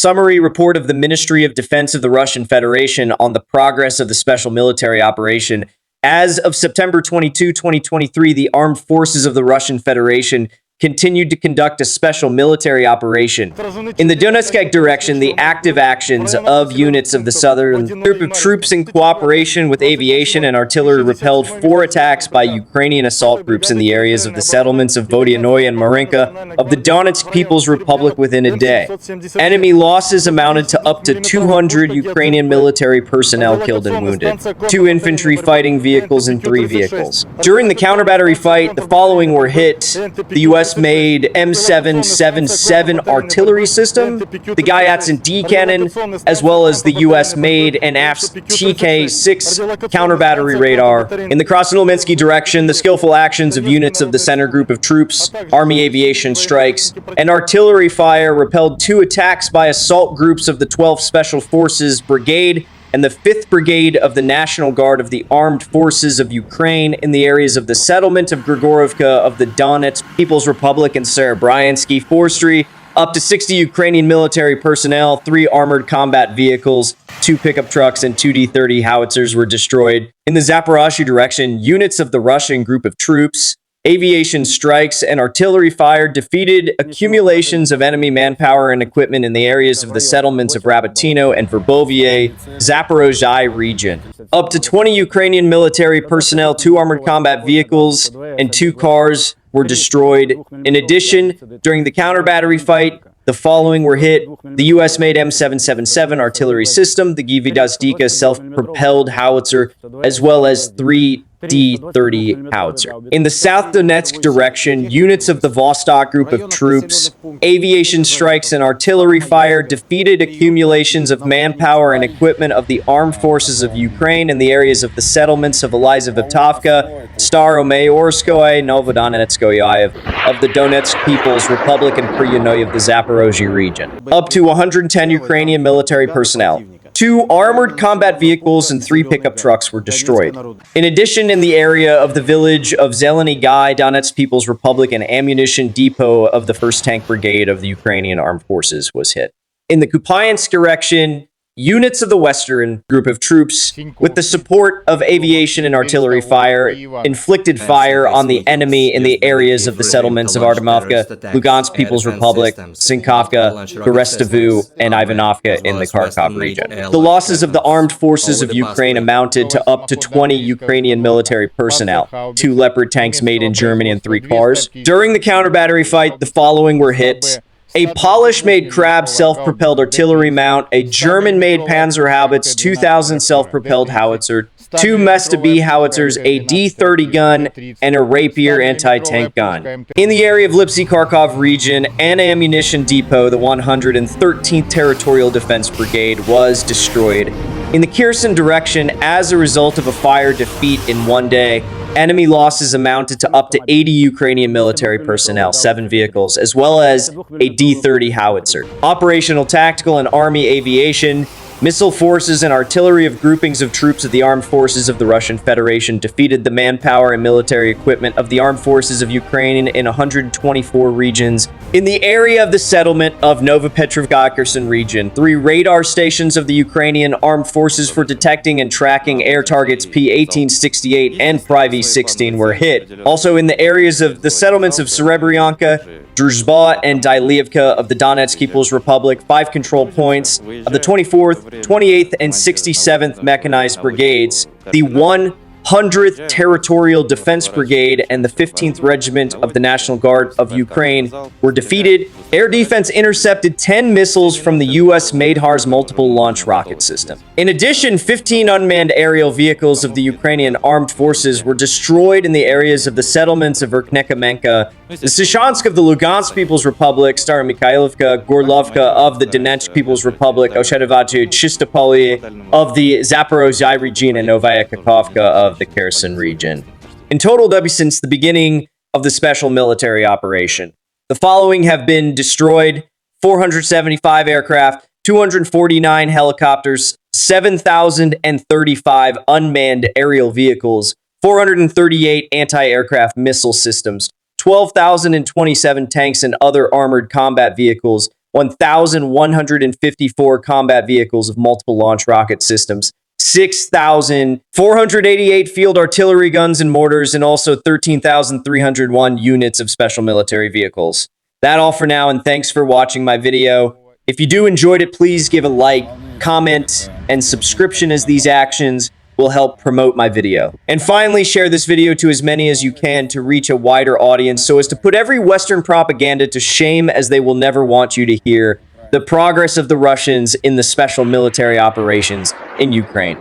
Summary report of the Ministry of Defense of the Russian Federation on the progress of the special military operation. As of September 22, 2023, the armed forces of the Russian Federation continued to conduct a special military operation. In the Donetsk direction, the active actions of units of the Southern Group of Troops in cooperation with aviation and artillery repelled 4 attacks by Ukrainian assault groups in the areas of the settlements of Vodyanoye and Marinka of the Donetsk People's Republic within a day. Enemy losses amounted to up to 200 Ukrainian military personnel killed and wounded, 2 infantry fighting vehicles and 3 vehicles. During the counter-battery fight, the following were hit: the U.S.-made M777 artillery system, the Gayatsin D cannon, as well as the U.S.-made and AF's TK-6 counter-battery radar. In the Krasnolmensky direction, the skillful actions of units of the Center Group of Troops, Army aviation strikes, and artillery fire repelled 2 attacks by assault groups of the 12th Special Forces Brigade and the 5th Brigade of the National Guard of the Armed Forces of Ukraine in the areas of the settlement of Grigorovka of the Donetsk People's Republic and Serebryansky Forestry. Up to 60 Ukrainian military personnel, 3 armored combat vehicles, 2 pickup trucks, and 2 D-30 howitzers were destroyed. In the Zaporozhye direction, units of the Russian group of troops, aviation strikes, and artillery fire defeated accumulations of enemy manpower and equipment in the areas of the settlements of Rabotino and Verbovie, Zaporozhye region. Up to 20 Ukrainian military personnel, 2 armored combat vehicles, and 2 cars were destroyed. In addition, during the counter-battery fight, the following were hit: the U.S.-made M777 artillery system, the Gvizdika self-propelled howitzer, as well as 3 D-30 howitzer. In the South Donetsk direction, units of the Vostok group of troops, aviation strikes, and artillery fire defeated accumulations of manpower and equipment of the armed forces of Ukraine in the areas of the settlements of Elizavetovka, Staromayorskoye, Novodonetskoye of the Donetsk People's Republic, and Priyanoye of the Zaporozhye region. Up to 110 Ukrainian military personnel, 2 armored combat vehicles, and 3 pickup trucks were destroyed. In addition, in the area of the village of Zeleny Gai, Donetsk People's Republic, an ammunition depot of the 1st Tank Brigade of the Ukrainian Armed Forces was hit. In the Kupiansk direction, units of the Western group of troops, with the support of aviation and artillery fire, inflicted fire on the enemy in the areas of the settlements of Artemovka, Lugansk People's Republic, Sinkovka, Berestovu, and Ivanovka in the Kharkov region. The losses of the armed forces of Ukraine amounted to up to 20 Ukrainian military personnel, 2 Leopard tanks made in Germany, and 3 cars. During the counter-battery fight, the following were hit: a Polish-made Krab self-propelled artillery mount, a German-made Panzerhaubitz 2000 self-propelled howitzer, 2 Mesta B howitzers, a D-30 gun, and a Rapier anti-tank gun. In the area of Lipsy-Kharkov region, an ammunition depot, the 113th Territorial Defense Brigade, was destroyed. In the Kherson direction, as a result of a fire defeat in one day, enemy losses amounted to up to 80 Ukrainian military personnel, 7 vehicles, as well as a D-30 howitzer. Operational, tactical, and army aviation, missile forces, and artillery of groupings of troops of the armed forces of the Russian Federation defeated the manpower and military equipment of the armed forces of Ukraine in 124 regions. In the area of the settlement of Novopetrovka Kherson region, 3 radar stations of the Ukrainian armed forces for detecting and tracking air targets P-1868 and Pryv-16 were hit. Also in the areas of the settlements of Serebryanka, Druzhba, and Dylievka of the Donetsk People's Republic, 5 control points of the 24th, 28th, and 67th Mechanized Brigades, the 100th Territorial Defense Brigade, and the 15th Regiment of the National Guard of Ukraine were defeated. Air defense intercepted 10 missiles from the U.S. Maydhar's multiple launch rocket system. In addition, 15 unmanned aerial vehicles of the Ukrainian armed forces were destroyed in the areas of the settlements of Verkhnekamenka, the Sishansk of the Lugansk People's Republic, Staromykhailovka, Gorlovka of the Donetsk People's Republic, Oshchedovachi, Chistopolye of the Zaporozhye region, and Novaya Kakhovka of the Kherson region. In total, since the beginning of the special military operation, the following have been destroyed: 475 aircraft, 249 helicopters, 7,035 unmanned aerial vehicles, 438 anti-aircraft missile systems, 12,027 tanks and other armored combat vehicles, 1,154 combat vehicles of multiple launch rocket systems, 6,488 field artillery guns and mortars, and also 13,301 units of special military vehicles. That all for now, and thanks for watching my video. If you do enjoyed it, please give a like, comment, and subscription, as these actions will help promote my video. And finally, share this video to as many as you can to reach a wider audience so as to put every Western propaganda to shame, as they will never want you to hear the progress of the Russians in the special military operations in Ukraine.